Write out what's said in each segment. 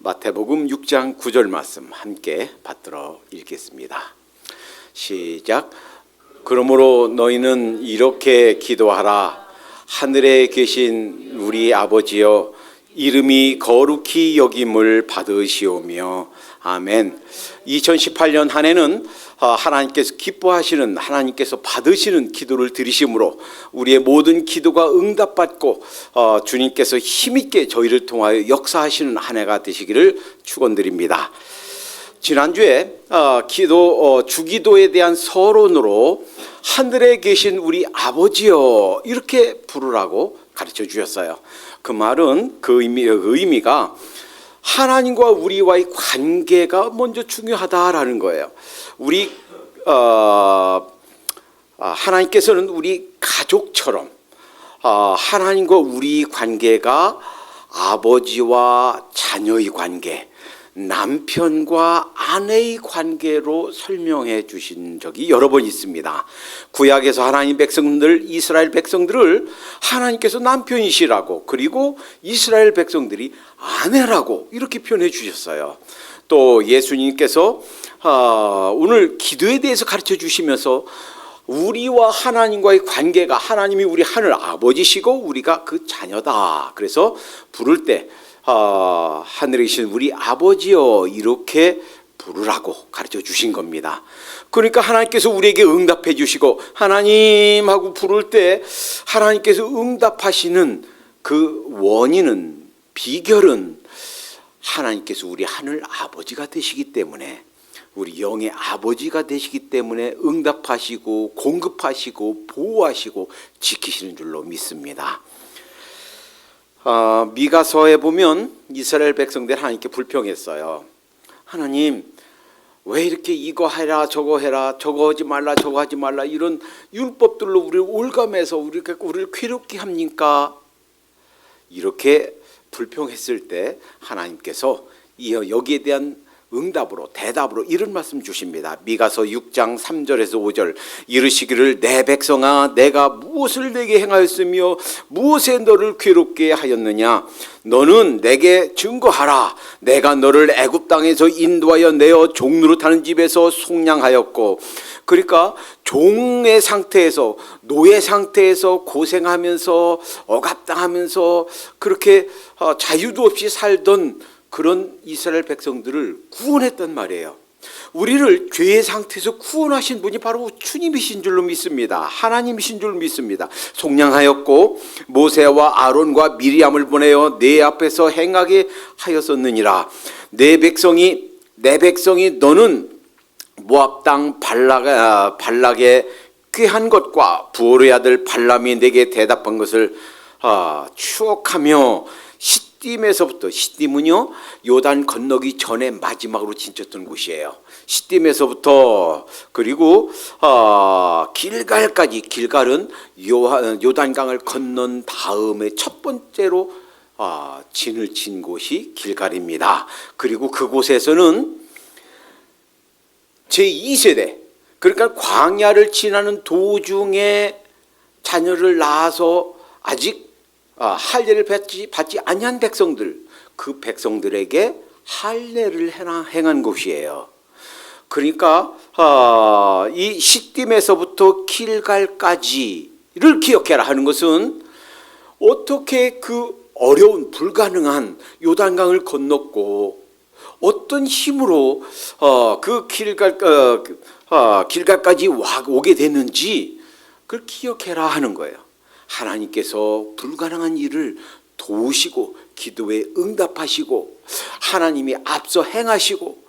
마태복음 6장 9절 말씀 함께 받들어 읽겠습니다. 시작. 그러므로 너희는 이렇게 기도하라. 하늘에 계신 우리 아버지여, 이름이 거룩히 여김을 받으시오며. 아멘. 2018년 한 해는 하나님께서 기뻐하시는, 하나님께서 받으시는 기도를 드리심으로 우리의 모든 기도가 응답받고 주님께서 힘있게 저희를 통하여 역사하시는 한 해가 되시기를 축원드립니다. 지난주에 주기도에 대한 서론으로 하늘에 계신 우리 아버지여 이렇게 부르라고 가르쳐 주셨어요. 그 말은 그 의미가 하나님과 우리와의 관계가 먼저 중요하다라는 거예요. 하나님께서는 우리 가족처럼 하나님과 우리 관계가 아버지와 자녀의 관계, 남편과 아내의 관계로 설명해 주신 적이 여러 번 있습니다. 구약에서 하나님 백성들, 이스라엘 백성들을 하나님께서 남편이시라고, 그리고 이스라엘 백성들이 아내라고 이렇게 표현해 주셨어요. 또 예수님께서 오늘 기도에 대해서 가르쳐 주시면서 우리와 하나님과의 관계가, 하나님이 우리 하늘 아버지시고 우리가 그 자녀다. 그래서 부를 때 하늘에 계신 우리 아버지여 이렇게 부르라고 가르쳐 주신 겁니다. 그러니까 하나님께서 우리에게 응답해 주시고, 하나님 하고 부를 때 하나님께서 응답하시는 그 원인은, 비결은 하나님께서 우리 하늘 아버지가 되시기 때문에, 우리 영의 아버지가 되시기 때문에 응답하시고 공급하시고 보호하시고 지키시는 줄로 믿습니다. 미가서에 보면 이스라엘 백성들 하나님께 불평했어요. 하나님, 왜 이렇게 이거 해라 저거 해라, 저거 하지 말라 저거 하지 말라, 이런 율법들로 우리를 올감해서 우리를 괴롭게 합니까? 이렇게 불평했을 때 하나님께서 여기에 대한 응답으로, 대답으로 이런 말씀 주십니다. 미가서 6장 3절에서 5절. 이르시기를 내 백성아, 내가 무엇을 내게 행하였으며 무엇에 너를 괴롭게 하였느냐? 너는 내게 증거하라. 내가 너를 애굽 땅에서 인도하여 내어 종노릇하는 집에서 속량하였고. 그러니까 종의 상태에서, 노예 상태에서 고생하면서 억압당하면서 그렇게 자유도 없이 살던 그런 이스라엘 백성들을 구원했단 말이에요. 우리를 죄의 상태에서 구원하신 분이 바로 주님이신 줄로 믿습니다. 하나님이신 줄로 믿습니다. 속량하였고 모세와 아론과 미리암을 보내어 내 앞에서 행하게 하였었느니라. 내 백성이 너는 모압 땅 발락의 꾀한 것과 부올의 아들 발람이 내게 대답한 것을 추억하며 시딤은요 요단 건너기 전에 마지막으로 진쳤던 곳이에요. 시딤에서부터 그리고 길갈까지, 길갈은 요단강을 건넌 다음에 첫 번째로 진을 친 곳이 길갈입니다. 그리고 그곳에서는 제2세대, 그러니까 광야를 지나는 도중에 자녀를 낳아서 아직 할례를 받지 아니한 백성들, 그 백성들에게 할례를 행한 곳이에요. 그러니까 이 시딤에서부터 길갈까지를 기억해라 하는 것은 어떻게 그 어려운 불가능한 요단강을 건넜고 어떤 힘으로 그 길갈까지 오게 됐는지 그걸 기억해라 하는 거예요. 하나님께서 불가능한 일을 도우시고 기도에 응답하시고, 하나님이 앞서 행하시고,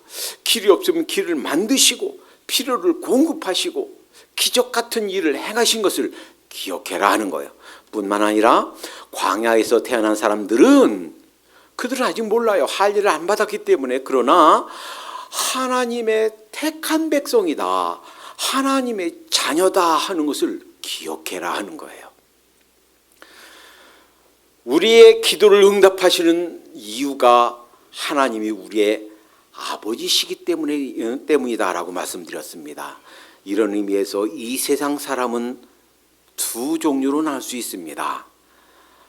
길이 없으면 길을 만드시고 필요를 공급하시고 기적 같은 일을 행하신 것을 기억해라 하는 거예요. 뿐만 아니라 광야에서 태어난 사람들은 그들은 아직 몰라요. 할례를 안 받았기 때문에. 그러나 하나님의 택한 백성이다, 하나님의 자녀다 하는 것을 기억해라 하는 거예요. 우리의 기도를 응답하시는 이유가 하나님이 우리의 아버지시기 때문이다라고 말씀드렸습니다. 이런 의미에서 이 세상 사람은 두 종류로 나눌 수 있습니다.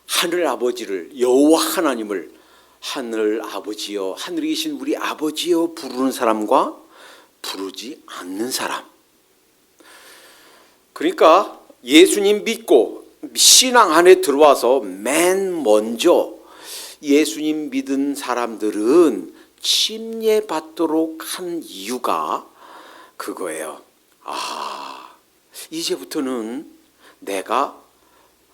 하늘 아버지를, 여호와 하나님을 하늘 아버지여, 하늘에 계신 우리 아버지여 부르는 사람과 부르지 않는 사람. 그러니까 예수님 믿고 신앙 안에 들어와서 맨 먼저 예수님 믿은 사람들은 침례받도록 한 이유가 그거예요. 이제부터는 내가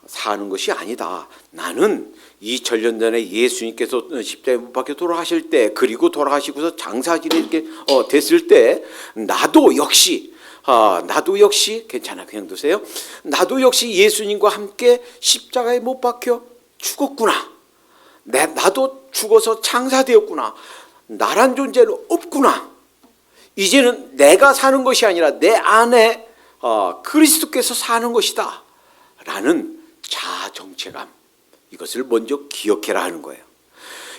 사는 것이 아니다. 나는 2000년 전에 예수님께서 십자가에 못 박혀 돌아가실 때, 그리고 돌아가시고서 장사지에 이렇게 됐을 때, 나도 역시 괜찮아, 그냥 두세요. 나도 역시 예수님과 함께 십자가에 못 박혀 죽었구나. 나도 죽어서 장사되었구나. 나란 존재는 없구나. 이제는 내가 사는 것이 아니라 내 안에 그리스도께서 사는 것이다 라는 자정체감, 이것을 먼저 기억해라 하는 거예요.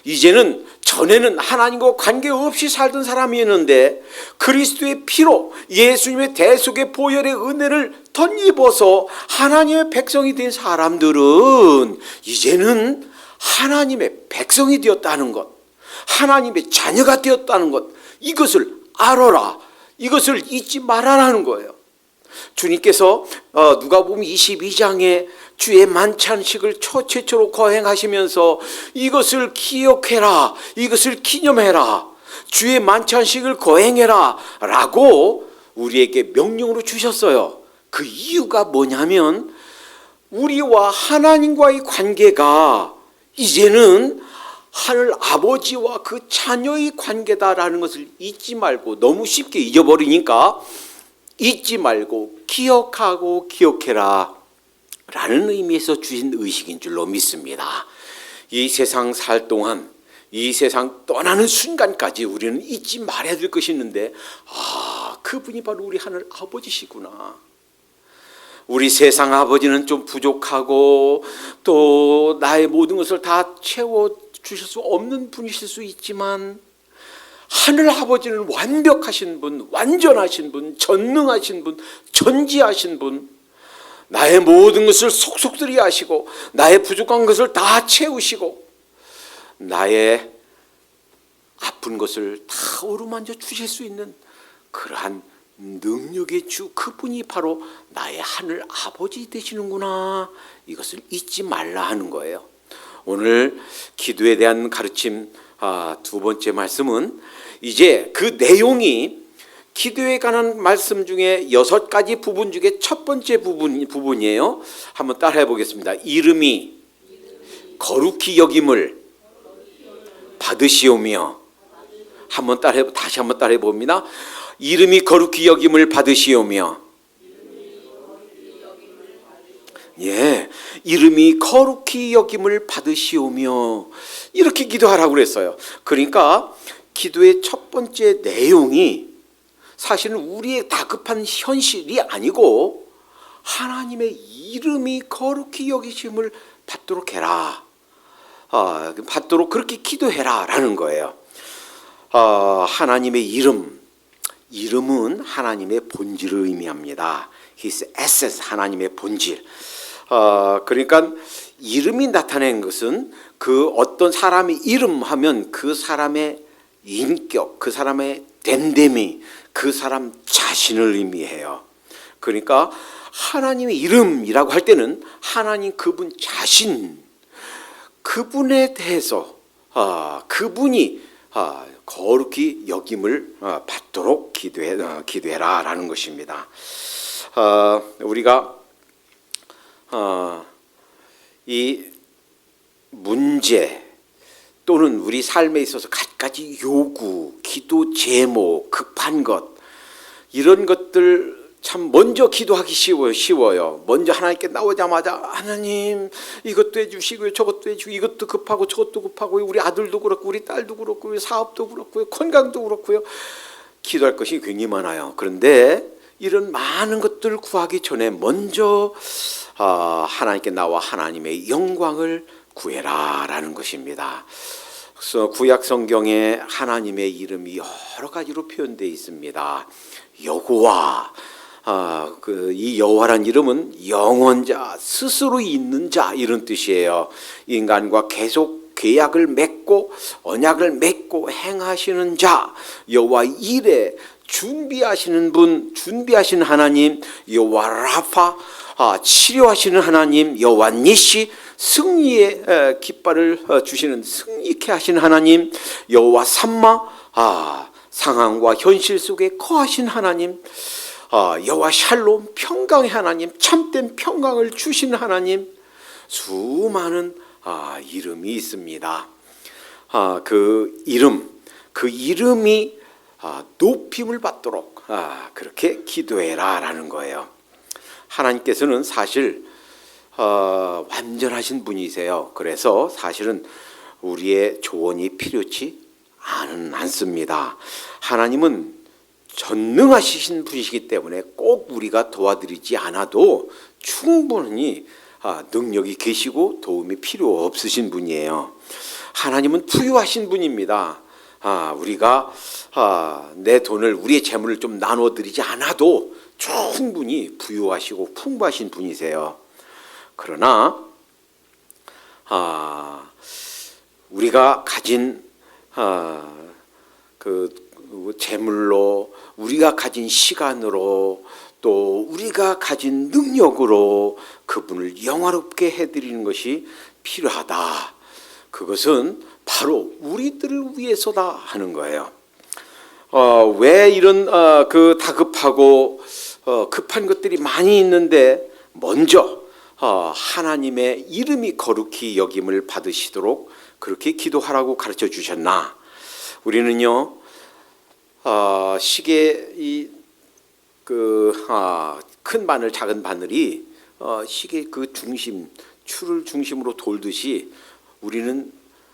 이제는 전에는 하나님과 관계없이 살던 사람이었는데 그리스도의 피로 예수님의 대속의 보혈의 은혜를 덧입어서 하나님의 백성이 된 사람들은 이제는 하나님의 백성이 되었다는 것, 하나님의 자녀가 되었다는 것, 이것을 알아라, 이것을 잊지 말아라는 거예요. 주님께서 누가복음 22장에 주의 만찬식을 최초로 거행하시면서 이것을 기억해라, 이것을 기념해라, 주의 만찬식을 거행해라 라고 우리에게 명령으로 주셨어요. 그 이유가 뭐냐면 우리와 하나님과의 관계가 이제는 하늘 아버지와 그 자녀의 관계다라는 것을 잊지 말고, 너무 쉽게 잊어버리니까 잊지 말고 기억하고 기억해라 라는 의미에서 주신 의식인 줄로 믿습니다. 이 세상 살 동안, 이 세상 떠나는 순간까지 우리는 잊지 말아야 될 것이 있는데, 그분이 바로 우리 하늘 아버지시구나. 우리 세상 아버지는 좀 부족하고 또 나의 모든 것을 다 채워주실 수 없는 분이실 수 있지만 하늘 아버지는 완벽하신 분, 완전하신 분, 전능하신 분, 전지하신 분, 나의 모든 것을 속속들이 아시고 나의 부족한 것을 다 채우시고 나의 아픈 것을 다 어루만져 주실 수 있는 그러한 능력의 주, 그분이 바로 나의 하늘 아버지 되시는구나, 이것을 잊지 말라 하는 거예요. 오늘 기도에 대한 가르침 두 번째 말씀은 이제 그 내용이 기도에 관한 말씀 중에 6가지 부분 중에 첫 번째 부분이에요. 한번 따라해 보겠습니다. 이름이 거룩히 여김을 받으시오며, 다시 한번 따라해 봅니다. 이름이 거룩히 여김을 받으시오며, 이름이 거룩히 여김을 받으시오며, 이렇게 기도하라고 그랬어요. 그러니까 기도의 첫 번째 내용이 사실은 우리의 다급한 현실이 아니고 하나님의 이름이 거룩히 여기심을 받도록 해라, 받도록 그렇게 기도해라 라는 거예요. 하나님의 이름은 하나님의 본질을 의미합니다. His essence, 하나님의 본질. 그러니까 이름이 나타낸 것은 그 어떤 사람이 이름하면 그 사람의 인격, 그 사람의 됨됨이, 그 사람 자신을 의미해요. 그러니까 하나님의 이름이라고 할 때는 하나님 그분 자신, 그분에 대해서 그분이 거룩히 여김을 받도록 기도해라 라는 것입니다. 우리가 이 문제 또는 우리 삶에 있어서 갖가지 요구, 기도 제목, 급한 것, 이런 것들 참 먼저 기도하기 쉬워요. 먼저 하나님께 나오자마자 하나님 이것도 해주시고요, 저것도 해주시고, 이것도 급하고 저것도 급하고, 우리 아들도 그렇고 우리 딸도 그렇고 사업도 그렇고요, 건강도 그렇고요. 기도할 것이 굉장히 많아요. 그런데 이런 많은 것들을 구하기 전에 먼저 하나님께 나와 하나님의 영광을 구해라 라는 것입니다. 그래서 구약 성경에 하나님의 이름이 여러 가지로 표현되어 있습니다. 여호와, 이 여호와란 이름은 영원자, 스스로 있는 자, 이런 뜻이에요. 인간과 계속 계약을 맺고 언약을 맺고 행하시는 자 여호와 이레, 준비하시는 분, 준비하시는 하나님 여호와 라파, 치료하시는 하나님 여호와 니시, 승리의 깃발을 주시는 승리케 하시는 하나님 여호와 삼마, 상황과 현실 속에 거하신 하나님 여호와 샬롬, 평강의 하나님, 참된 평강을 주시는 하나님, 수많은 이름이 있습니다. 그 이름이 높임을 받도록 그렇게 기도해라 라는 거예요. 하나님께서는 사실 완전하신 분이세요. 그래서 사실은 우리의 조언이 필요치 않습니다. 하나님은 전능하신 분이시기 때문에 꼭 우리가 도와드리지 않아도 충분히 능력이 계시고 도움이 필요 없으신 분이에요. 하나님은 부유하신 분입니다. 우리가 내 돈을, 우리의 재물을 좀 나눠드리지 않아도 충분히 부유하시고 풍부하신 분이세요. 그러나 우리가 가진 그 재물로, 우리가 가진 시간으로, 또 우리가 가진 능력으로 그분을 영화롭게 해드리는 것이 필요하다. 그것은 바로 우리들을 위해서다 하는 거예요. 왜 이런 그 다급하고 급한 것들이 많이 있는데 먼저 하나님의 이름이 거룩히 여김을 받으시도록 그렇게 기도하라고 가르쳐 주셨나? 우리는요, 시계 큰 바늘, 작은 바늘이 시계 그 중심, 추를 중심으로 돌듯이 우리는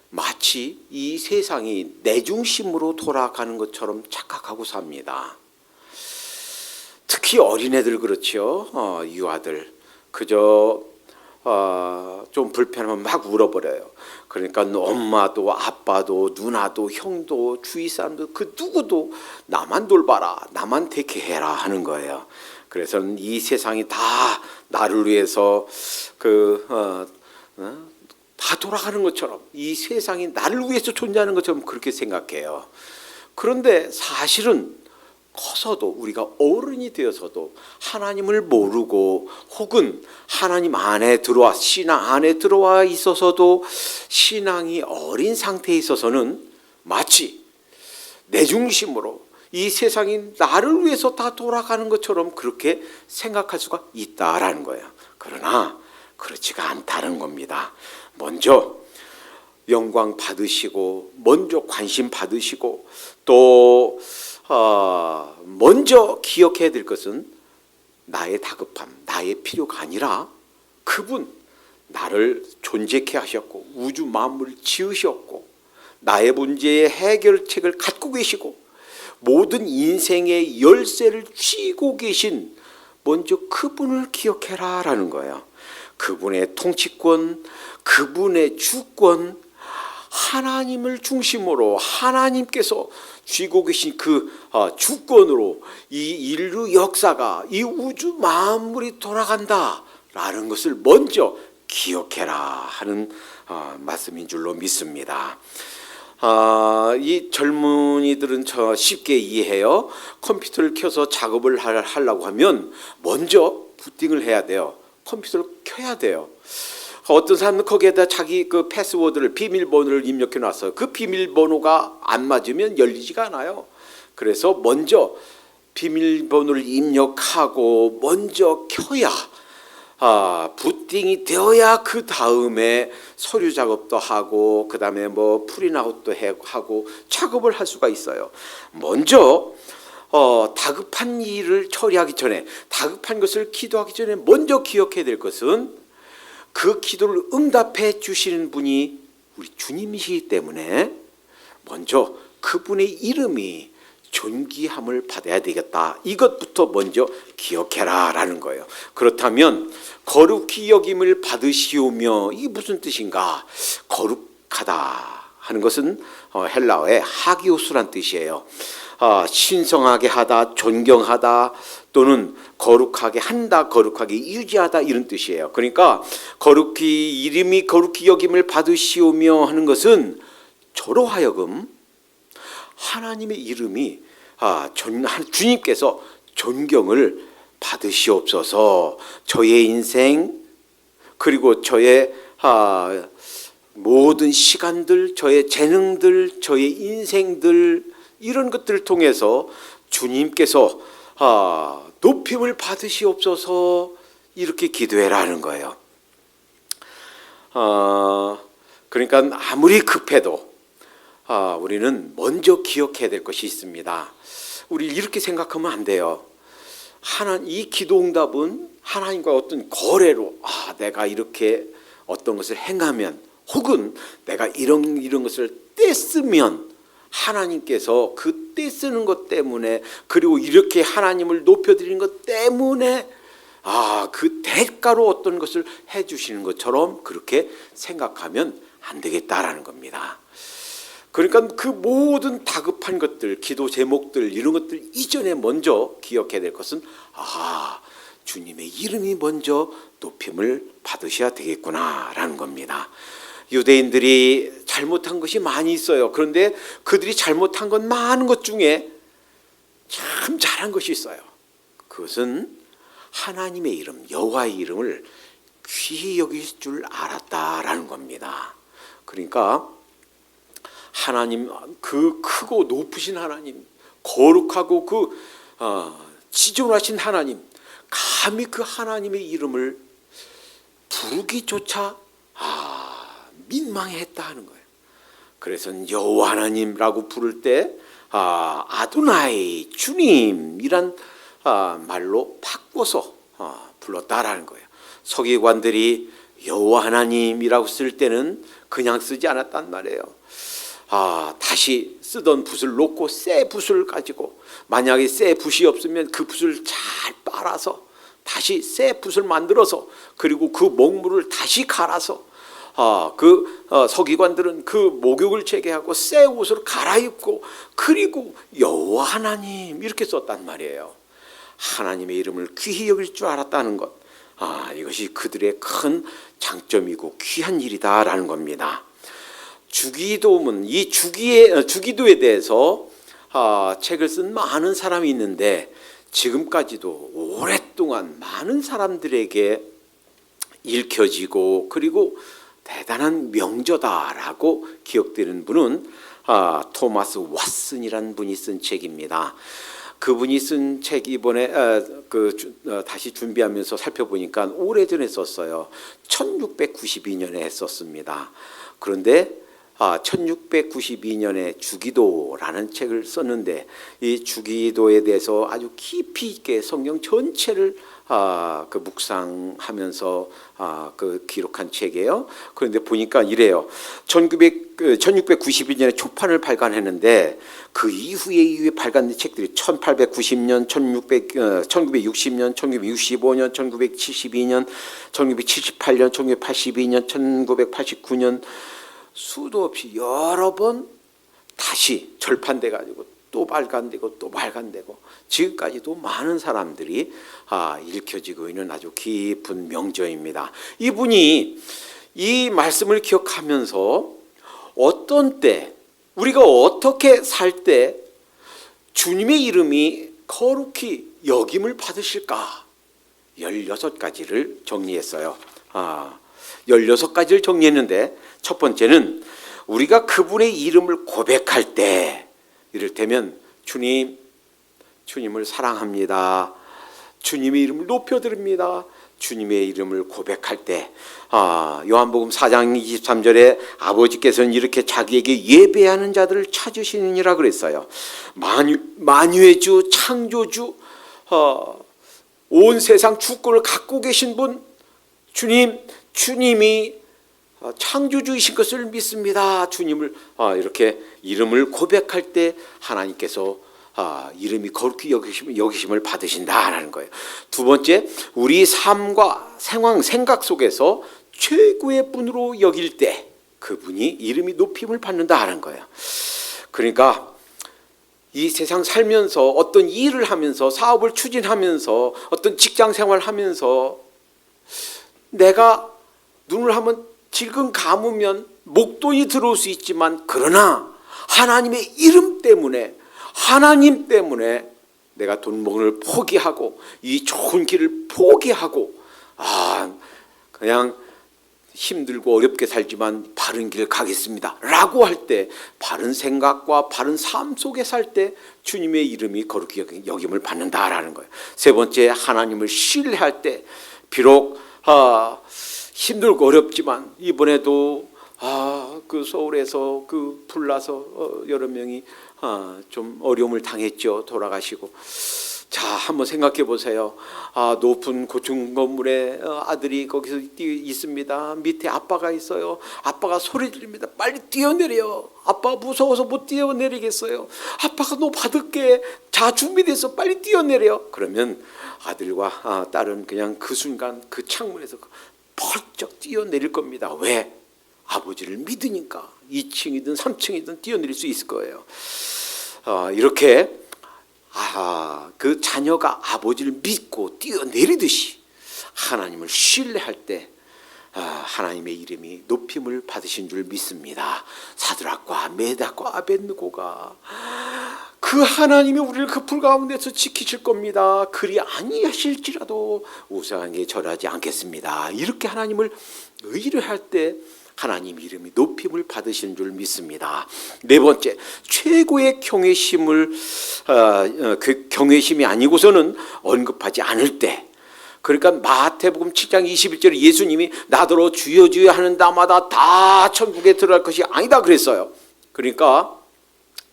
마치 이 세상이 내 중심으로 돌아가는 것처럼 착각하고 삽니다. 특히 어린애들 그렇죠. 유아들 그저 좀 불편하면 막 울어버려요. 그러니까 엄마도 아빠도 누나도 형도 주위 사람도 그 누구도 나만 돌봐라, 나만 택해라 하는 거예요. 그래서 이 세상이 다 나를 위해서 다 돌아가는 것처럼, 이 세상이 나를 위해서 존재하는 것처럼 그렇게 생각해요. 그런데 사실은 커서도, 우리가 어른이 되어서도 하나님을 모르고 혹은 하나님 안에 들어와, 신앙 안에 들어와 있어서도 신앙이 어린 상태에 있어서는 마치 내 중심으로 이 세상이 나를 위해서 다 돌아가는 것처럼 그렇게 생각할 수가 있다라는 거예요. 그러나 그렇지가 않다는 겁니다. 먼저 영광 받으시고, 먼저 관심 받으시고, 또 먼저 기억해야 될 것은 나의 다급함, 나의 필요가 아니라 그분, 나를 존재케 하셨고 우주 만물을 지으셨고 나의 문제의 해결책을 갖고 계시고 모든 인생의 열쇠를 쥐고 계신 먼저 그분을 기억해라 라는 거예요. 그분의 통치권, 그분의 주권, 하나님을 중심으로 하나님께서 쥐고 계신 그 주권으로 이 인류 역사가, 이 우주 만물이 돌아간다라는 것을 먼저 기억해라 하는 말씀인 줄로 믿습니다. 이 젊은이들은 저 쉽게 이해해요. 컴퓨터를 켜서 작업을 하려고 하면 먼저 부팅을 해야 돼요. 컴퓨터를 켜야 돼요. 어떤 사람은 거기에다 자기 그 패스워드를, 비밀번호를 입력해 놨어요. 그 비밀번호가 안 맞으면 열리지가 않아요. 그래서 먼저 비밀번호를 입력하고 먼저 켜야, 부팅이 되어야 그 다음에 서류 작업도 하고 그 다음에 뭐 프린아웃도 하고 작업을 할 수가 있어요. 먼저 다급한 일을 처리하기 전에, 다급한 것을 기도하기 전에 먼저 기억해야 될 것은 그 기도를 응답해 주시는 분이 우리 주님이시기 때문에 먼저 그분의 이름이 존귀함을 받아야 되겠다. 이것부터 먼저 기억해라 라는 거예요. 그렇다면 거룩히 여김을 받으시오며, 이게 무슨 뜻인가? 거룩하다 하는 것은 헬라어의 하기오스란 뜻이에요. 신성하게 하다, 존경하다, 또는 거룩하게 한다, 거룩하게 유지하다, 이런 뜻이에요. 그러니까 이름이 거룩히 여김을 받으시오며 하는 것은 저로 하여금 하나님의 이름이 주님께서 존경을 받으시옵소서. 저의 인생, 그리고 저의 모든 시간들, 저의 재능들, 저의 인생들, 이런 것들을 통해서 주님께서 높임을 받으시옵소서, 이렇게 기도해라는 거예요. 그러니까 아무리 급해도 우리는 먼저 기억해야 될 것이 있습니다. 우리 이렇게 생각하면 안 돼요. 이 기도 응답은 하나님과 어떤 거래로 내가 이렇게 어떤 것을 행하면, 혹은 내가 이런 것을 떼쓰면 하나님께서 그 떼쓰는 것 때문에, 그리고 이렇게 하나님을 높여드리는 것 때문에 그 대가로 어떤 것을 해주시는 것처럼 그렇게 생각하면 안 되겠다라는 겁니다. 그러니까 그 모든 다급한 것들, 기도 제목들, 이런 것들 이전에 먼저 기억해야 될 것은 주님의 이름이 먼저 높임을 받으셔야 되겠구나라는 겁니다. 유대인들이 잘못한 것이 많이 있어요. 그런데 그들이 잘못한 건 많은 것 중에 참 잘한 것이 있어요. 그것은 하나님의 이름, 여호와의 이름을 귀히 여길 줄 알았다라는 겁니다. 그러니까 하나님, 그 크고 높으신 하나님, 거룩하고 그 지존하신 하나님, 감히 그 하나님의 이름을 부르기조차 민망해했다 하는 거예요. 그래서 여호와 하나님이라고 부를 때 아도나이, 주님이란 말로 바꿔서 불렀다라는 거예요. 서기관들이 여호와 하나님이라고 쓸 때는 그냥 쓰지 않았단 말이에요. 다시 쓰던 붓을 놓고 새 붓을 가지고, 만약에 새 붓이 없으면 그 붓을 잘 빨아서 다시 새 붓을 만들어서, 그리고 그 먹물을 다시 갈아서 서기관들은 그 목욕을 재개하고 새 옷을 갈아입고, 그리고 여호와 하나님 이렇게 썼단 말이에요. 하나님의 이름을 귀히 여길 줄 알았다는 것, 이것이 그들의 큰 장점이고 귀한 일이다라는 겁니다. 주기도문, 이 주기도에 대해서 책을 쓴 많은 사람이 있는데, 지금까지도 오랫동안 많은 사람들에게 읽혀지고, 그리고 대단한 명저다라고 기억되는 분은 토마스 왓슨이라는 분이 쓴 책입니다. 그분이 쓴 책 이번에 다시 준비하면서 살펴보니까 오래전에 썼어요. 1692년에 썼습니다. 그런데 1692년에 주기도라는 책을 썼는데, 이 주기도에 대해서 아주 깊이 있게 성경 전체를 묵상하면서 기록한 책이에요. 그런데 보니까 이래요. 1692년에 초판을 발간했는데, 그 이후에 발간된 책들이 1890년, 1960년, 1965년, 1972년, 1978년, 1982년, 1989년, 수도 없이 여러 번 다시 절판돼 가지고 또 발간되고 또 발간되고, 지금까지도 많은 사람들이 읽혀지고 있는 아주 깊은 명저입니다. 이분이 이 말씀을 기억하면서 어떤 때, 우리가 어떻게 살 때 주님의 이름이 거룩히 여김을 받으실까, 16가지를 정리했어요. 16가지를 정리했는데, 첫 번째는 우리가 그분의 이름을 고백할 때, 이를테면 주님을 사랑합니다, 주님의 이름을 높여드립니다, 주님의 이름을 고백할 때, 요한복음 4장 23절에 아버지께서는 이렇게 자기에게 예배하는 자들을 찾으시느니라 그랬어요. 만유의 주, 창조주, 온 세상 주권을 갖고 계신 분, 주님이 창조주이신 것을 믿습니다. 주님을 이렇게 이름을 고백할 때 하나님께서 이름이 거룩히 여기심을 받으신다라는 거예요. 두 번째, 우리 삶과 생각 속에서 최고의 분으로 여길 때, 그분이 이름이 높임을 받는다 하는 거예요. 그러니까 이 세상 살면서 어떤 일을 하면서 사업을 추진하면서 어떤 직장 생활하면서 내가 눈을 한번 질끈 감으면 목돈이 들어올 수 있지만 그러나 하나님의 이름 때문에 하나님 때문에 내가 돈복을 포기하고 이 좋은 길을 포기하고 그냥 힘들고 어렵게 살지만 바른 길 가겠습니다 라고 할 때 바른 생각과 바른 삶 속에 살 때 주님의 이름이 거룩히 여김을 받는다라는 거예요. 세 번째, 하나님을 신뢰할 때 비록 힘들고 어렵지만 이번에도 그 서울에서 그 불나서 여러 명이 좀 어려움을 당했죠. 돌아가시고. 자, 한번 생각해 보세요. 높은 고층 건물에 아들이 거기서 있습니다. 밑에 아빠가 있어요. 아빠가 소리 지릅니다. 빨리 뛰어내려. 아빠 무서워서 못 뛰어내리겠어요. 아빠가 너 받을게. 자, 준비돼서 빨리 뛰어내려. 그러면 아들과 딸은 그냥 그 순간 그 창문에서 펄쩍 뛰어내릴 겁니다. 왜? 아버지를 믿으니까 2층이든 3층이든 뛰어내릴 수 있을 거예요. 이렇게 그 자녀가 아버지를 믿고 뛰어내리듯이 하나님을 신뢰할 때 하나님의 이름이 높임을 받으신 줄 믿습니다. 사드락과 메닥과 아벳느고가 그 하나님이 우리를 그 불 가운데서 지키실 겁니다. 그리 아니하실지라도 우상에게 절하지 않겠습니다. 이렇게 하나님을 의뢰할 때 하나님 이름이 높임을 받으신 줄 믿습니다. 네 번째, 최고의 경외심을 그 경외심이 아니고서는 언급하지 않을 때, 그러니까 마태복음 7장 21절에 예수님이 나더러 주여 주여 하는 자마다 다 천국에 들어갈 것이 아니다 그랬어요. 그러니까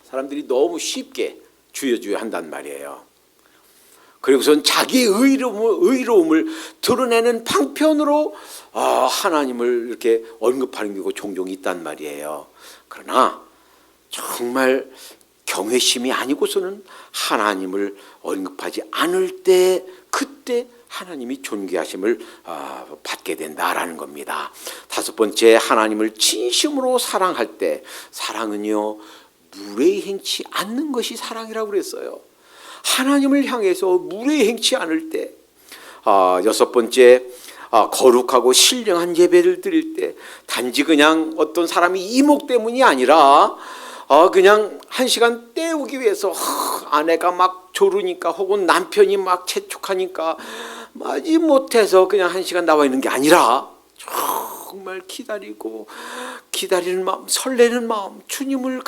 사람들이 너무 쉽게 주여 주여 한단 말이에요. 그리고선 자기의 의로움을 드러내는 방편으로 하나님을 이렇게 언급하는 경우가 종종 있단 말이에요. 그러나 정말 경외심이 아니고서는 하나님을 언급하지 않을 때 그때 하나님이 존귀하심을 받게 된다라는 겁니다. 다섯 번째, 하나님을 진심으로 사랑할 때, 사랑은요 무례히 행치 않는 것이 사랑이라고 그랬어요. 하나님을 향해서 무례히 행치 않을 때. 여섯 번째, 거룩하고 신령한 예배를 드릴 때 단지 그냥 어떤 사람이 이목 때문이 아니라 그냥 한 시간 때우기 위해서 아내가 막 조르니까 혹은 남편이 막 재촉하니까 마지 못해서 그냥 한 시간 나와 있는 게 아니라 정말 기다리는 마음, 설레는 마음, 주님을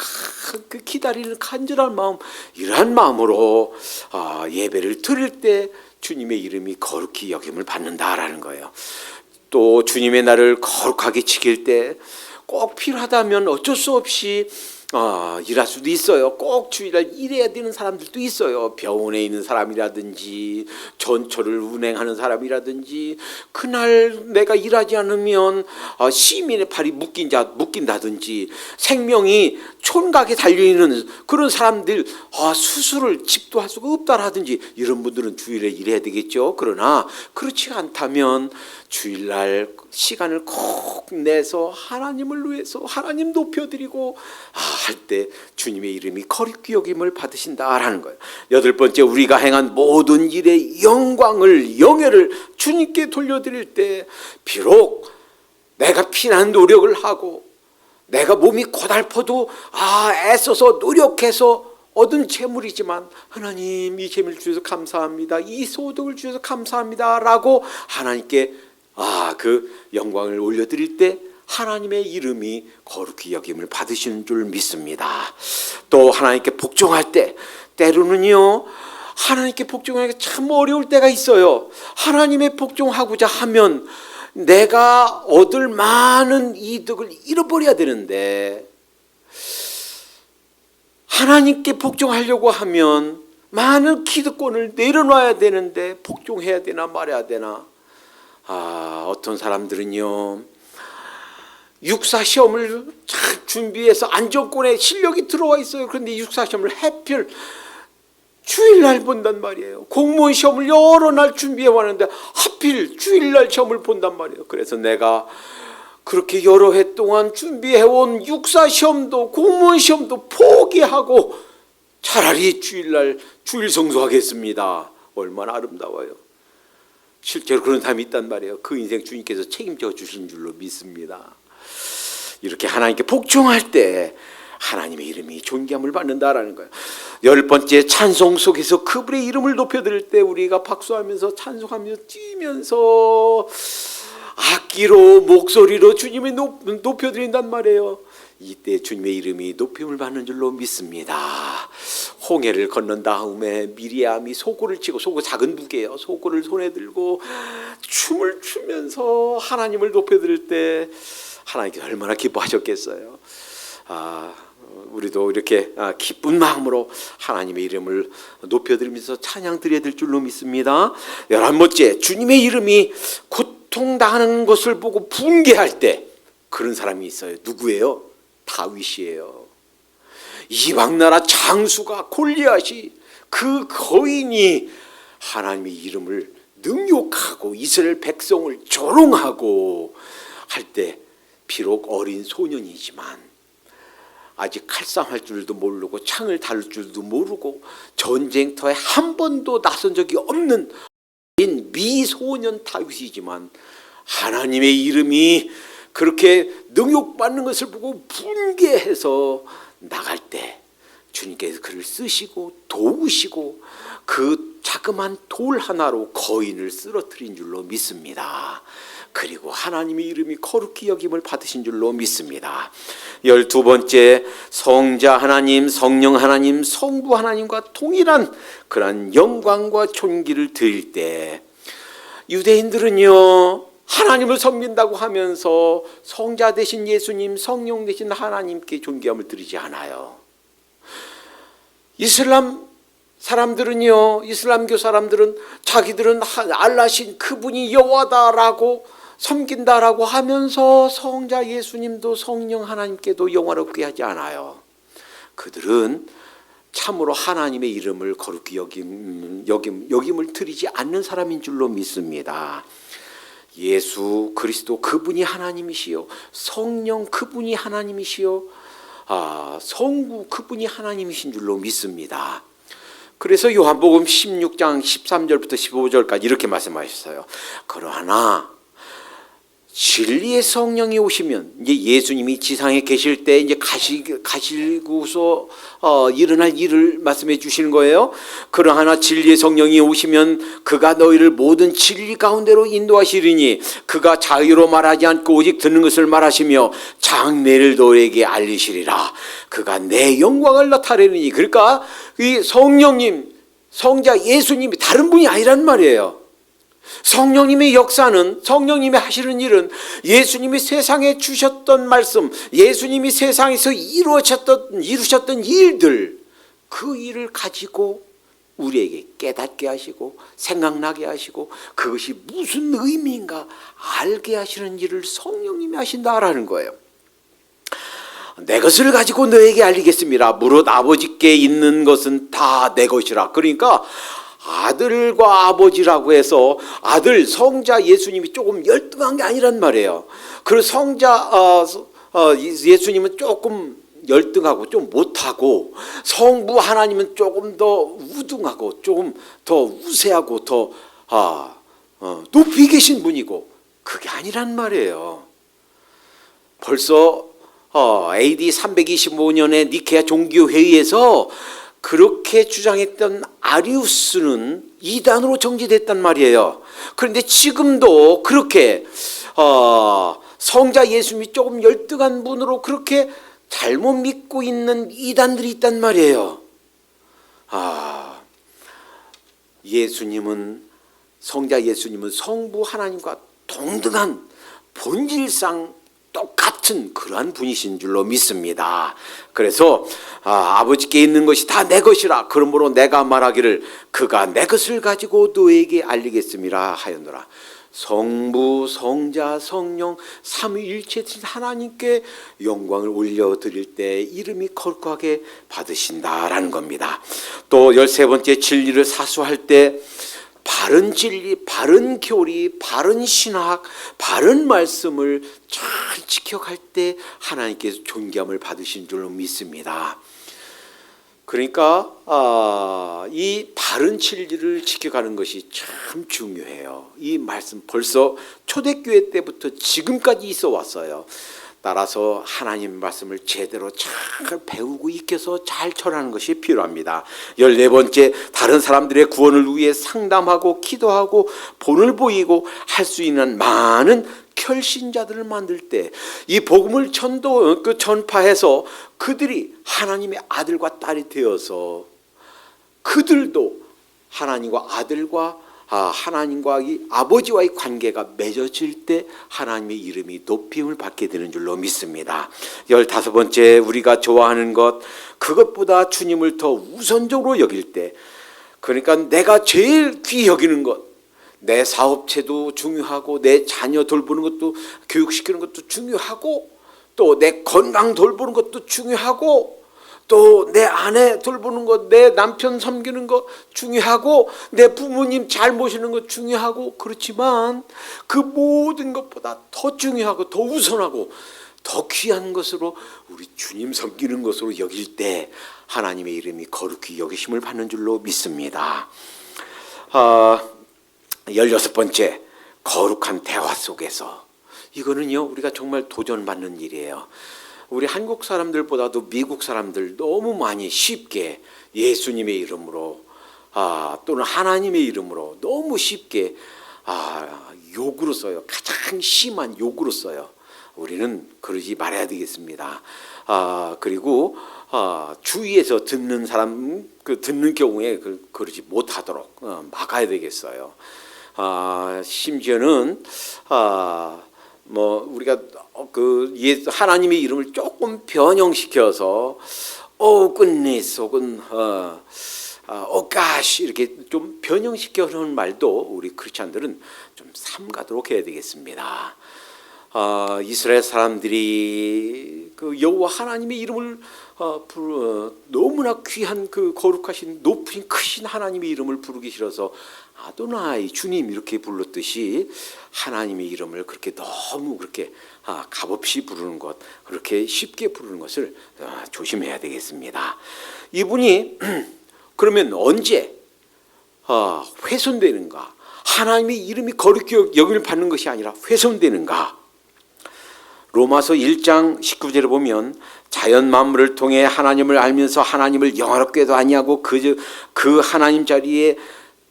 기다리는 간절한 마음, 이러한 마음으로 예배를 드릴 때 주님의 이름이 거룩히 여김을 받는다라는 거예요. 또 주님의 날을 거룩하게 지킬 때 꼭 필요하다면 어쩔 수 없이 일할 수도 있어요. 꼭 주일날 일해야 되는 사람들도 있어요. 병원에 있는 사람이라든지 전철을 운행하는 사람이라든지 그날 내가 일하지 않으면 시민의 팔이 묶인다든지 생명이 촌각에 달려있는 그런 사람들 수술을 집도할 수가 없다라든지 이런 분들은 주일에 일해야 되겠죠. 그러나 그렇지 않다면 주일날 시간을 꼭 내서 하나님을 위해서 하나님 높여드리고 할 때 주님의 이름이 거룩히 여김을 받으신다라는 거예요. 여덟 번째, 우리가 행한 모든 일의 영예를 주님께 돌려드릴 때 비록 내가 피난 노력을 하고 내가 몸이 고달퍼도 애써서 노력해서 얻은 재물이지만 하나님 이 재물을 주셔서 감사합니다. 이 소득을 주셔서 감사합니다 라고 하나님께 그 영광을 올려드릴 때 하나님의 이름이 거룩히 여김을 받으시는 줄 믿습니다. 또 하나님께 복종할 때 때로는요 하나님께 복종하기가 참 어려울 때가 있어요. 하나님의 복종하고자 하면 내가 얻을 많은 이득을 잃어버려야 되는데 하나님께 복종하려고 하면 많은 기득권을 내려놔야 되는데 복종해야 되나 말아야 되나. 어떤 사람들은요 육사 시험을 잘 준비해서 안정권에 실력이 들어와 있어요. 그런데 육사 시험을 하필 주일날 본단 말이에요. 공무원 시험을 여러 날 준비해 왔는데 하필 주일날 시험을 본단 말이에요. 그래서 내가 그렇게 여러 해 동안 준비해온 육사시험도 공무원 시험도 포기하고 차라리 주일날 주일 성수하겠습니다. 얼마나 아름다워요. 실제로 그런 사람이 있단 말이에요. 그 인생 주님께서 책임져 주신 줄로 믿습니다. 이렇게 하나님께 복종할 때 하나님의 이름이 존귀함을 받는다라는 거예요. 10번째 찬송 속에서 그분의 이름을 높여드릴 때 우리가 박수하면서 찬송하면서 뛰면서 악기로 목소리로 주님을 높여드린단 말이에요. 이때 주님의 이름이 높임을 받는 줄로 믿습니다. 홍해를 건넌 다음에 미리암이 소고를 치고, 소고 작은 무게예요. 소고를 손에 들고 춤을 추면서 하나님을 높여드릴 때 하나님께서 얼마나 기뻐하셨겠어요. 우리도 이렇게 기쁜 마음으로 하나님의 이름을 높여드리면서 찬양 드려야 될 줄로 믿습니다. 11번째, 주님의 이름이 고통당하는 것을 보고 분개할 때 그런 사람이 있어요. 누구예요? 다윗이에요. 이방나라 장수가 골리앗이, 그 거인이 하나님의 이름을 능욕하고 이스라엘 백성을 조롱하고 할 때 비록 어린 소년이지만 아직 칼싸움할 줄도 모르고 창을 다룰 줄도 모르고 전쟁터에 한 번도 나선 적이 없는 미소년 다윗이지만 하나님의 이름이 그렇게 능욕받는 것을 보고 분개해서 나갈 때 주님께서 그를 쓰시고 도우시고 그 자그만 돌 하나로 거인을 쓰러뜨린 줄로 믿습니다. 그리고 하나님의 이름이 거룩히 여김을 받으신 줄로 믿습니다. 12번째, 성자 하나님, 성령 하나님, 성부 하나님과 동일한 그러한 영광과 존귀를 드릴 때 유대인들은요 하나님을 섬긴다고 하면서 성자 되신 예수님, 성령 되신 하나님께 존귀함을 드리지 않아요. 이슬람 사람들은요, 이슬람교 사람들은 자기들은 알라신 그분이 여호와다라고 섬긴다라고 하면서 성자 예수님도 성령 하나님께도 영화롭게 하지 않아요. 그들은 참으로 하나님의 이름을 거룩히 여김을 드리지 않는 사람인 줄로 믿습니다. 예수 그리스도 그분이 하나님이시요, 성령 그분이 하나님이시요, 성부 그분이 하나님이신 줄로 믿습니다. 그래서 요한복음 16장 13절부터 15절까지 이렇게 말씀하셨어요. 그러나 진리의 성령이 오시면, 이제 예수님이 지상에 계실 때 이제 가시고서 일어날 일을 말씀해 주시는 거예요. 그러나 진리의 성령이 오시면 그가 너희를 모든 진리 가운데로 인도하시리니 그가 자유로 말하지 않고 오직 듣는 것을 말하시며 장래를 너희에게 알리시리라. 그가 내 영광을 나타내리니, 그러니까 이 성령님, 성자 예수님이 다른 분이 아니란 말이에요. 성령님의 역사는, 성령님이 하시는 일은 예수님이 세상에 주셨던 말씀, 예수님이 세상에서 이루셨던 일들, 그 일을 가지고 우리에게 깨닫게 하시고 생각나게 하시고 그것이 무슨 의미인가 알게 하시는 일을 성령님이 하신다라는 거예요. 내 것을 가지고 너에게 알리겠습니다. 무릇 아버지께 있는 것은 다 내 것이라. 그러니까 아들과 아버지라고 해서 아들 성자 예수님이 조금 열등한 게 아니란 말이에요. 그리고 성자 예수님은 조금 열등하고 좀 못하고, 성부 하나님은 조금 더 우등하고 조금 더 우세하고 더 높이 계신 분이고, 그게 아니란 말이에요. 벌써 AD 325년에 니케아 종교회의에서 그렇게 주장했던 아리우스는 이단으로 정지됐단 말이에요. 그런데 지금도 그렇게 성자 예수님이 조금 열등한 분으로 그렇게 잘못 믿고 있는 이단들이 있단 말이에요. 예수님은, 성자 예수님은 성부 하나님과 동등한 본질상 똑같은 그러한 분이신 줄로 믿습니다. 그래서 아버지께 있는 것이 다 내 것이라. 그러므로 내가 말하기를 그가 내 것을 가지고 너에게 알리겠음이라 하였노라. 성부, 성자, 성령 삼위일체신 하나님께 영광을 올려드릴 때 이름이 거룩하게 받으신다라는 겁니다. 또 13번째, 진리를 사수할 때 바른 진리, 바른 교리, 바른 신학, 바른 말씀을 잘 지켜갈 때 하나님께서 존귀함을 받으신 줄로 믿습니다. 그러니까 이 바른 진리를 지켜가는 것이 참 중요해요. 이 말씀 벌써 초대교회 때부터 지금까지 있어 왔어요. 따라서 하나님 말씀을 제대로 잘 배우고 익혀서 잘 전하는 것이 필요합니다. 14번째, 다른 사람들의 구원을 위해 상담하고 기도하고 본을 보이고 할 수 있는 많은 결신자들을 만들 때 이 복음을 전파해서 그들이 하나님의 아들과 딸이 되어서 그들도 하나님과 아들과 하나님과 이 아버지와의 관계가 맺어질 때 하나님의 이름이 높임을 받게 되는 줄로 믿습니다. 15번째, 우리가 좋아하는 것, 그것보다 주님을 더 우선적으로 여길 때, 그러니까 내가 제일 귀히 여기는 것, 내 사업체도 중요하고 내 자녀 돌보는 것도, 교육시키는 것도 중요하고, 또 내 건강 돌보는 것도 중요하고, 또 내 아내 돌보는 것, 내 남편 섬기는 것 중요하고, 내 부모님 잘 모시는 것 중요하고, 그렇지만 그 모든 것보다 더 중요하고 더 우선하고 더 귀한 것으로 우리 주님 섬기는 것으로 여길 때 하나님의 이름이 거룩히 여기심을 받는 줄로 믿습니다. 16번째, 거룩한 대화 속에서. 이거는요, 우리가 정말 도전받는 일이에요. 우리 한국 사람들보다도 미국 사람들 너무 많이 쉽게 예수님의 이름으로 또는 하나님의 이름으로 너무 쉽게 욕으로 써요. 가장 심한 욕으로 써요. 우리는 그러지 말아야 되겠습니다. 그리고 주위에서 듣는 사람, 듣는 경우에 그러지 못하도록 막아야 되겠어요. 심지어는 우리가 하나님의 이름을 조금 변형시켜서 goodness 혹은 gosh 이렇게 좀 변형시켜 하는 말도 우리 크리스찬들은 좀 삼가도록 해야 되겠습니다. 이스라엘 사람들이 그 여호와 하나님의 이름을 너무나 귀한 그 거룩하신 높으신 크신 하나님의 이름을 부르기 싫어서 아도나이 주님 이렇게 불렀듯이 하나님의 이름을 그렇게 너무 그렇게 값없이 부르는 것, 그렇게 쉽게 부르는 것을 조심해야 되겠습니다. 이분이 그러면 언제 훼손되는가? 하나님의 이름이 거룩히 여김을 받는 것이 아니라 훼손되는가? 로마서 1장 19절에 보면 자연 만물을 통해 하나님을 알면서 하나님을 영화롭게도 아니하고 그 하나님 자리에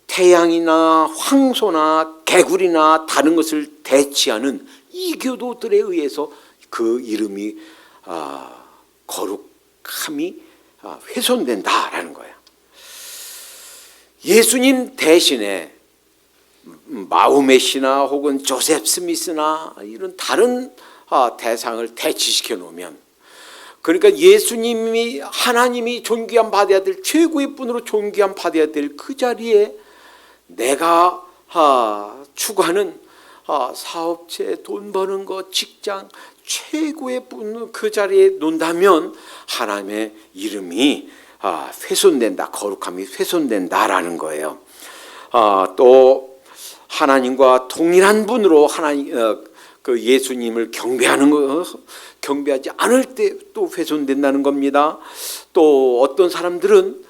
태양이나 황소나 개구리나 다른 것을 대치하는 이교도들에 의해서 그 이름이 거룩함이 훼손된다라는 거예요. 예수님 대신에 마우메시나 혹은 조셉 스미스나 이런 다른 대상을 대치시켜 놓으면, 그러니까 예수님이 하나님이 존귀함 받아야 될 최고의 분으로 존귀함 받아야 될 그 자리에 내가 추구하는 사업체, 돈 버는 것, 직장 최고의 분 그 자리에 놓는다면 하나님의 이름이 훼손된다, 거룩함이 훼손된다라는 거예요. 또 하나님과 동일한 분으로 그 예수님을 경배하지 않을 때 또 훼손된다는 겁니다. 또 어떤 사람들은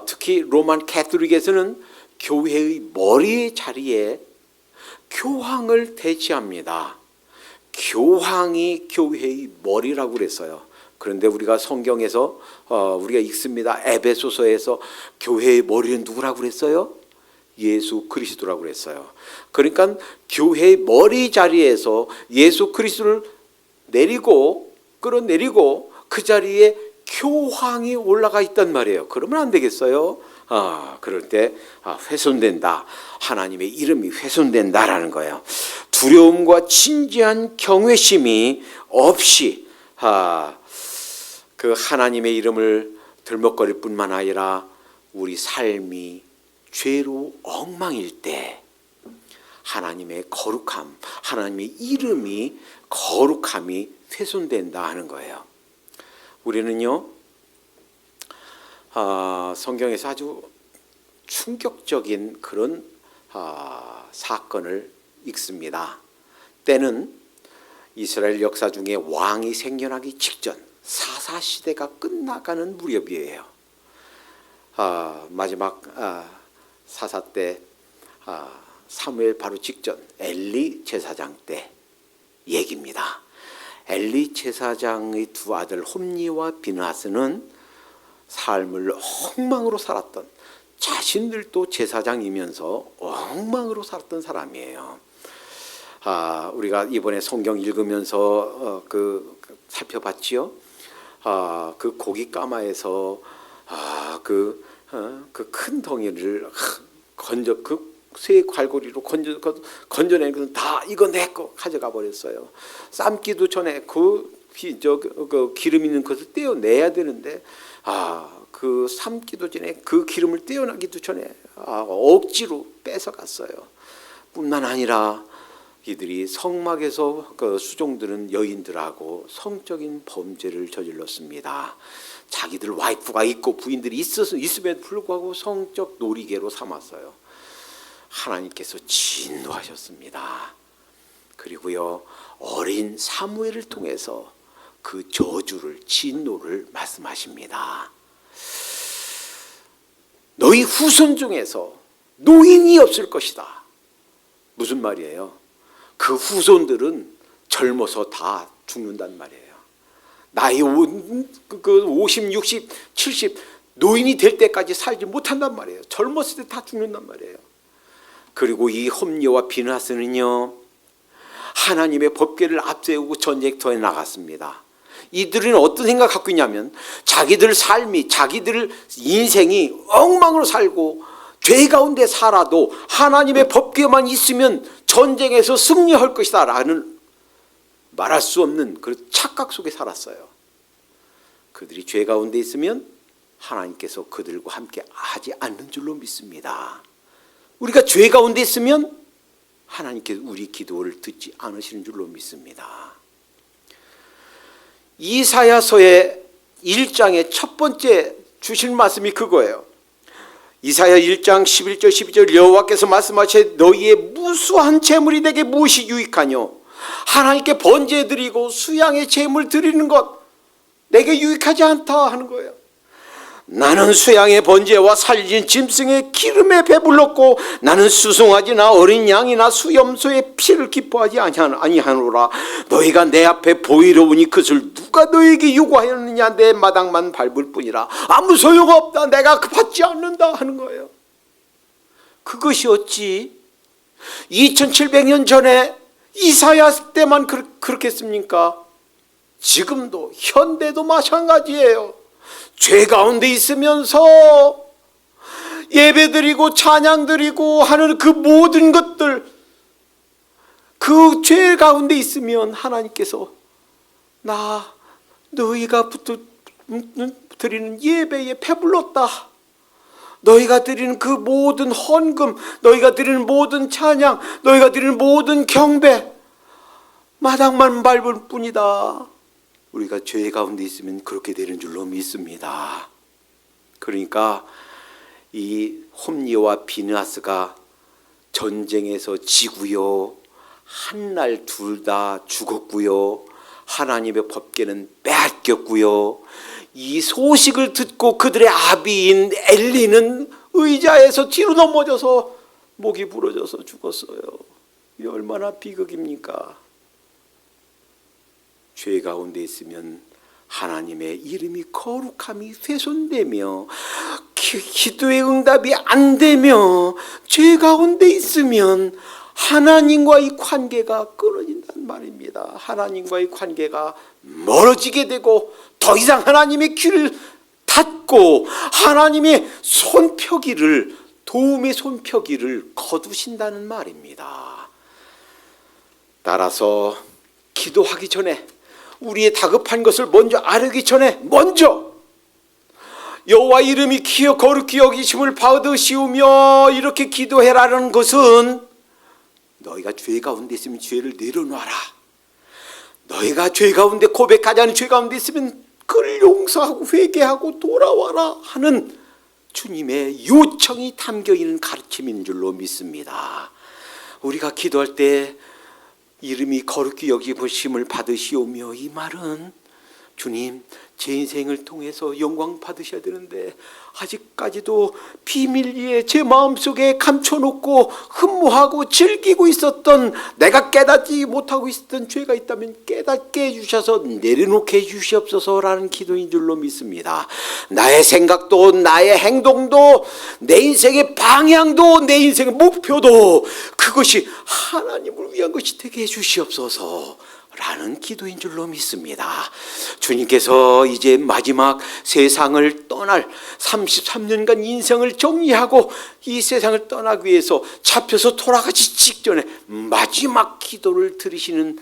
특히 로만 캐톨릭에서는 교회의 머리 자리에 교황을 대치합니다. 교황이 교회의 머리라고 그랬어요. 그런데 우리가 성경에서 우리가 읽습니다. 에베소서에서 교회의 머리는 누구라고 그랬어요? 예수 그리스도라고 그랬어요. 그러니까 교회의 머리 자리에서 예수 그리스도를 끌어내리고 그 자리에 교황이 올라가 있단 말이에요. 그러면 안 되겠어요? 그럴 때 훼손된다. 하나님의 이름이 훼손된다라는 거예요. 두려움과 진지한 경외심이 없이 그 하나님의 이름을 들먹거릴 뿐만 아니라 우리 삶이 죄로 엉망일 때 하나님의 거룩함, 하나님의 이름이 거룩함이 훼손된다 하는 거예요. 우리는요, 성경에서 아주 충격적인 그런 사건을 읽습니다. 때는 이스라엘 역사 중에 왕이 생겨나기 직전 사사시대가 끝나가는 무렵이에요. 마지막 사사 때 사무엘 바로 직전 엘리 제사장 때 얘기입니다. 엘리 제사장의 두 아들 홈니와 비느하스는 삶을 엉망으로 살았던, 자신들도 제사장이면서 엉망으로 살았던 사람이에요. 우리가 이번에 성경 읽으면서 살펴봤지요. 그 고기 까마에서 그 큰 덩이를 쇠 갈고리로 건져낸 것은 다 이거 내 거 가져가 버렸어요. 삶기도 전에 그 기름 있는 것을 떼어내야 되는데 그 삶기도 전에 그 기름을 떼어내기도 전에 억지로 뺏어갔어요. 뿐만 아니라 이들이 성막에서 수종드는 여인들하고 성적인 범죄를 저질렀습니다. 자기들 와이프가 있고 부인들이 있음에도 불구하고 성적 놀이개로 삼았어요. 하나님께서 진노하셨습니다. 그리고요, 어린 사무엘을 통해서 그 저주를, 진노를 말씀하십니다. 너희 후손 중에서 노인이 없을 것이다. 무슨 말이에요? 그 후손들은 젊어서 다 죽는단 말이에요. 나이 50, 60, 70 노인이 될 때까지 살지 못한단 말이에요. 젊었을 때 다 죽는단 말이에요. 그리고 이 홈리와 비느하스는요, 하나님의 법궤를 앞세우고 전쟁터에 나갔습니다. 이들은 어떤 생각 갖고 있냐면 자기들 삶이, 자기들 인생이 엉망으로 살고 죄 가운데 살아도 하나님의 법궤만 있으면 전쟁에서 승리할 것이다 라는 말할 수 없는 그 착각 속에 살았어요. 그들이 죄 가운데 있으면 하나님께서 그들과 함께 하지 않는 줄로 믿습니다. 우리가 죄 가운데 있으면 하나님께서 우리 기도를 듣지 않으시는 줄로 믿습니다. 이사야서의 1장의 첫 번째 주실 말씀이 그거예요. 이사야 1장 11절 12절 여호와께서 말씀하시되 너희의 무수한 재물이 내게 무엇이 유익하뇨? 하나님께 번제 드리고 수양의 재물 드리는 것 내게 유익하지 않다 하는 거예요. 나는 수양의 번제와 살린 짐승의 기름에 배불렀고 나는 수송아지나 어린 양이나 수염소의 피를 기뻐하지 아니하노라. 너희가 내 앞에 보이러 오니 그것을 누가 너희에게 요구하였느냐? 내 마당만 밟을 뿐이라. 아무 소용없다. 내가 받지 않는다 하는 거예요. 그것이 어찌 2700년 전에 이사야 때만 그렇겠습니까? 지금도 현대도 마찬가지예요. 죄 가운데 있으면서 예배드리고 찬양드리고 하는 그 모든 것들, 그 죄 가운데 있으면 하나님께서 너희가 드리는 예배에 배불렀다. 너희가 드리는 그 모든 헌금, 너희가 드리는 모든 찬양, 너희가 드리는 모든 경배 마당만 밟을 뿐이다. 우리가 죄 가운데 있으면 그렇게 되는 줄로 믿습니다. 그러니까 이 홈리와 비느하스가 전쟁에서 지고요, 한날 둘 다 죽었고요, 하나님의 법궤는 빼앗겼고요. 이 소식을 듣고 그들의 아비인 엘리는 의자에서 뒤로 넘어져서 목이 부러져서 죽었어요. 이 얼마나 비극입니까? 죄 가운데 있으면 하나님의 이름이 거룩함이 훼손되며 기도의 응답이 안 되며 죄 가운데 있으면 하나님과의 관계가 끊어진단 말입니다. 하나님과의 관계가 멀어지게 되고 더 이상 하나님의 귀를 닫고 하나님의 손펴기를, 도움의 손펴기를 거두신다는 말입니다. 따라서 기도하기 전에, 우리의 다급한 것을 먼저 아뢰기 전에 먼저 여호와 이름이 기어 거룩히 여기심을 받으시우며 이렇게 기도해라는 것은 너희가 죄 가운데 있으면 죄를 내려놔라. 너희가 죄 가운데 고백하지 않은 죄 가운데 있으면 그를 용서하고 회개하고 돌아와라 하는 주님의 요청이 담겨 있는 가르침인 줄로 믿습니다. 우리가 기도할 때 이름이 거룩히 여기심을 받으시오며, 이 말은 주님, 제 인생을 통해서 영광 받으셔야 되는데 아직까지도 비밀리에 제 마음속에 감춰놓고 흠모하고 즐기고 있었던, 내가 깨닫지 못하고 있었던 죄가 있다면 깨닫게 해주셔서 내려놓게 해주시옵소서라는 기도인 줄로 믿습니다. 나의 생각도 나의 행동도 내 인생의 방향도 내 인생의 목표도 그것이 하나님을 위한 것이 되게 해주시옵소서 라는 기도인 줄로 믿습니다. 주님께서 이제 마지막 세상을 떠날 33년간 인생을 정리하고 이 세상을 떠나기 위해서 잡혀서 돌아가기 직전에 마지막 기도를 드리시는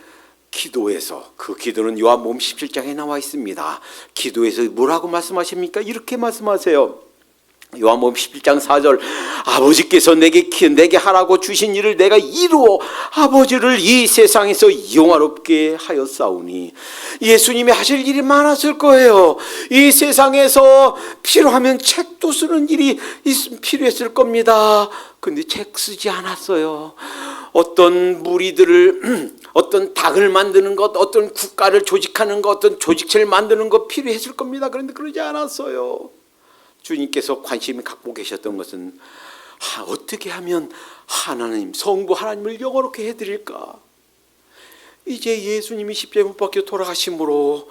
기도에서, 그 기도는 요한복음 17장에 나와 있습니다. 기도에서 뭐라고 말씀하십니까? 이렇게 말씀하세요. 요한복음 17장 4절, 아버지께서 내게 하라고 주신 일을 내가 이루어 아버지를 이 세상에서 영화롭게 하였사오니. 예수님이 하실 일이 많았을 거예요. 이 세상에서 필요하면 책도 쓰는 일이 필요했을 겁니다. 근데 책 쓰지 않았어요. 어떤 무리들을 어떤 당을 만드는 것, 어떤 국가를 조직하는 것, 어떤 조직체를 만드는 것 필요했을 겁니다. 그런데 그러지 않았어요. 주님께서 관심이 갖고 계셨던 것은 어떻게 하면 하나님, 성부 하나님을 영원롭게 해드릴까. 이제 예수님이 십자가에 못 박혀 돌아가심으로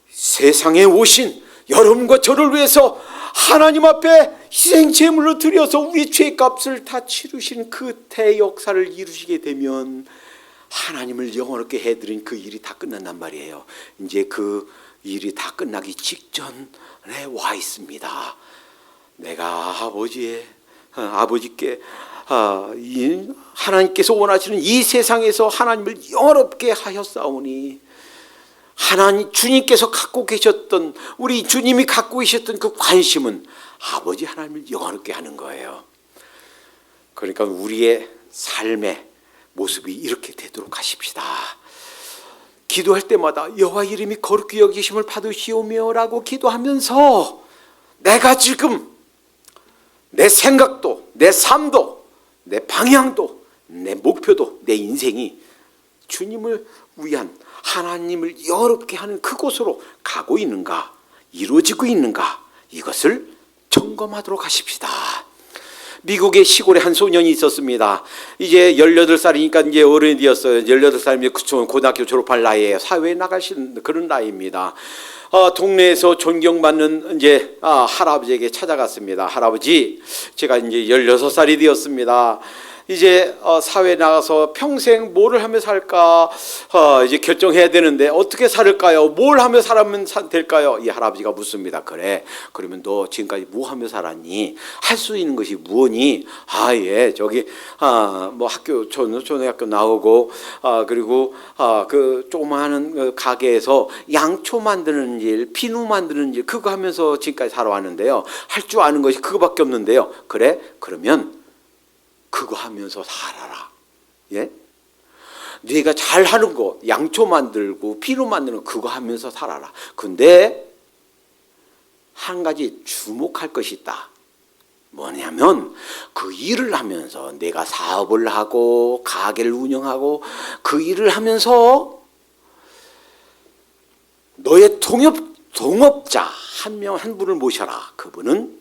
세상에 오신 여러분과 저를 위해서 하나님 앞에 희생 제물로 드려서 우리 죄값을 다 치르신 그 대역사를 이루시게 되면 하나님을 영원롭게 해드린 그 일이 다 끝난단 말이에요. 이제 그 일이 다 끝나기 직전에 와 있습니다. 내가 아버지께 하나님께서 원하시는 이 세상에서 하나님을 영원롭게 하였사오니, 하나님 주님께서 갖고 계셨던, 우리 주님이 갖고 계셨던 그 관심은 아버지 하나님을 영원롭게 하는 거예요. 그러니까 우리의 삶의 모습이 이렇게 되도록 하십시다. 기도할 때마다 여호와 이름이 거룩히 여기심을 받으시오며 라고 기도하면서 내가 지금 내 생각도, 내 삶도, 내 방향도, 내 목표도, 내 인생이 주님을 위한, 하나님을 영원롭게 하는 그곳으로 가고 있는가, 이루어지고 있는가, 이것을 점검하도록 하십시다. 미국의 시골에 한 소년이 있었습니다. 이제 18살이니까 이제 어른이 되었어요. 18살이면 고등학교 졸업할 나이에요. 사회에 나가신 그런 나이입니다. 동네에서 존경받는 이제 할아버지에게 찾아갔습니다. 할아버지, 제가 이제 16살이 되었습니다. 이제 사회에 나가서 평생 뭐를 하며 살까 이제 결정해야 되는데 어떻게 살을까요? 뭘 하며 살면 될까요? 이 할아버지가 묻습니다. 그래, 그러면 너 지금까지 뭐 하며 살았니? 할 수 있는 것이 무엇니? 예, 저기 뭐 학교 초등학교 나오고 그리고 그 조그마한 그 가게에서 양초 만드는 일, 비누 만드는 일, 그거 하면서 지금까지 살아왔는데요. 할 줄 아는 것이 그거밖에 없는데요. 그래, 그러면 그거 하면서 살아라. 예? 네가 잘하는 거, 양초 만들고 비누 만드는 거, 그거 하면서 살아라. 근데 한 가지 주목할 것이 있다. 뭐냐면 그 일을 하면서 내가 사업을 하고 가게를 운영하고 그 일을 하면서 너의 동업자 한 분을 모셔라. 그분은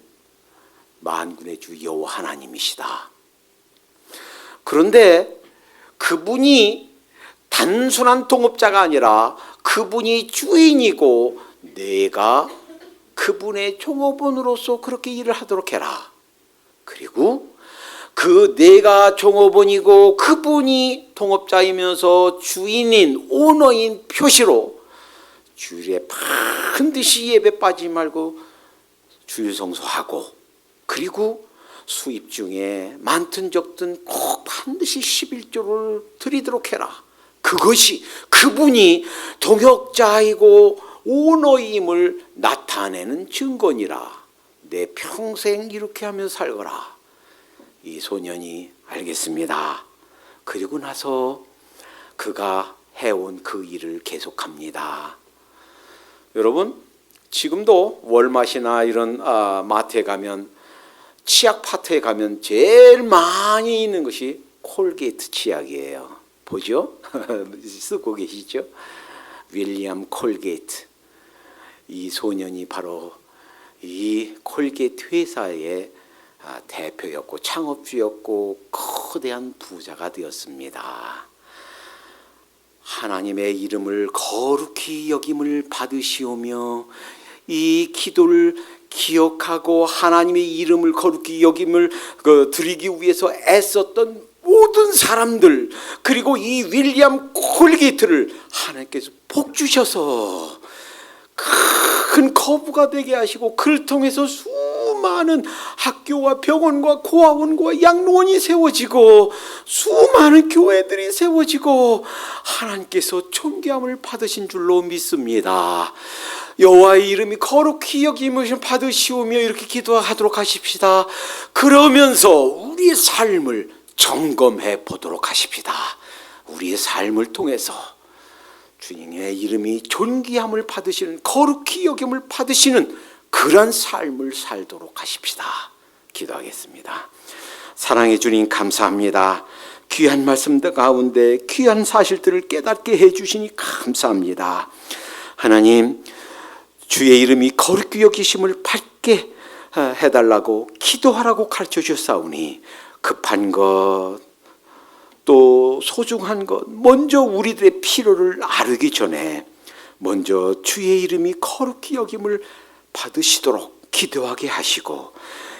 만군의 주 여호와 하나님이시다. 그런데 그분이 단순한 동업자가 아니라 그분이 주인이고 내가 그분의 종업원으로서 그렇게 일을 하도록 해라. 그리고 그 내가 종업원이고 그분이 동업자이면서 주인인 오너인 표시로 주일에 반드시 예배 빠지지 말고 주일 성수하고, 그리고 수입 중에 많든 적든 꼭 반드시 11조를 드리도록 해라. 그것이 그분이 동역자이고 오너임을 나타내는 증거니라. 내 평생 이렇게 하면서 살거라. 이 소년이 알겠습니다. 그리고 나서 그가 해온 그 일을 계속합니다. 여러분, 지금도 월마트나 이런 마트에 가면 치약 파트에 가면 제일 많이 있는 것이 콜게이트 치약이에요. 보죠? 쓰고 계시죠? 윌리엄 콜게이트. 이 소년이 바로 이 콜게이트 회사의 대표였고 창업주였고 거대한 부자가 되었습니다. 하나님의 이름을 거룩히 여김을 받으시오며 이 기도를 기억하고 하나님의 이름을 거룩히 여김을 드리기 위해서 애썼던 모든 사람들, 그리고 이 윌리엄 콜게이트를 하나님께서 복 주셔서 큰 거부가 되게 하시고 그를 통해서 수많은 학교와 병원과 고아원과 양로원이 세워지고 수많은 교회들이 세워지고 하나님께서 존귀함을 받으신 줄로 믿습니다. 여호와의 이름이 거룩히 여김을 받으시오며 이렇게 기도하도록 하십시다. 그러면서 우리의 삶을 점검해 보도록 하십시다. 우리의 삶을 통해서 주님의 이름이 존귀함을 받으시는, 거룩히 여김을 받으시는 그런 삶을 살도록 하십시다. 기도하겠습니다. 사랑해 주님 감사합니다. 귀한 말씀들 가운데 귀한 사실들을 깨닫게 해주시니 감사합니다. 하나님, 주의 이름이 거룩히 여기심을 받게 해달라고 기도하라고 가르쳐 주셨사오니 급한 것, 또 소중한 것, 먼저 우리들의 필요를 아르기 전에 먼저 주의 이름이 거룩히 여김을 받으시도록 기도하게 하시고,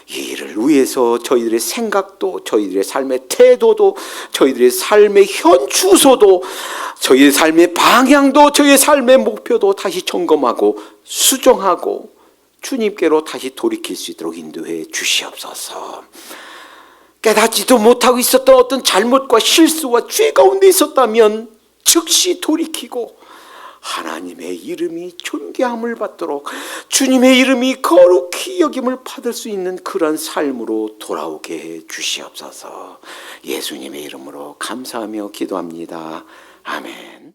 이 일을 위해서 저희들의 생각도, 저희들의 삶의 태도도, 저희들의 삶의 현주소도, 저희의 삶의 방향도, 저희의 삶의 목표도 다시 점검하고 수정하고 주님께로 다시 돌이킬 수 있도록 인도해 주시옵소서. 깨닫지도 못하고 있었던 어떤 잘못과 실수와 죄 가운데 있었다면 즉시 돌이키고 하나님의 이름이 존귀함을 받도록, 주님의 이름이 거룩히 여김을 받을 수 있는 그런 삶으로 돌아오게 해 주시옵소서. 예수님의 이름으로 감사하며 기도합니다. 아멘.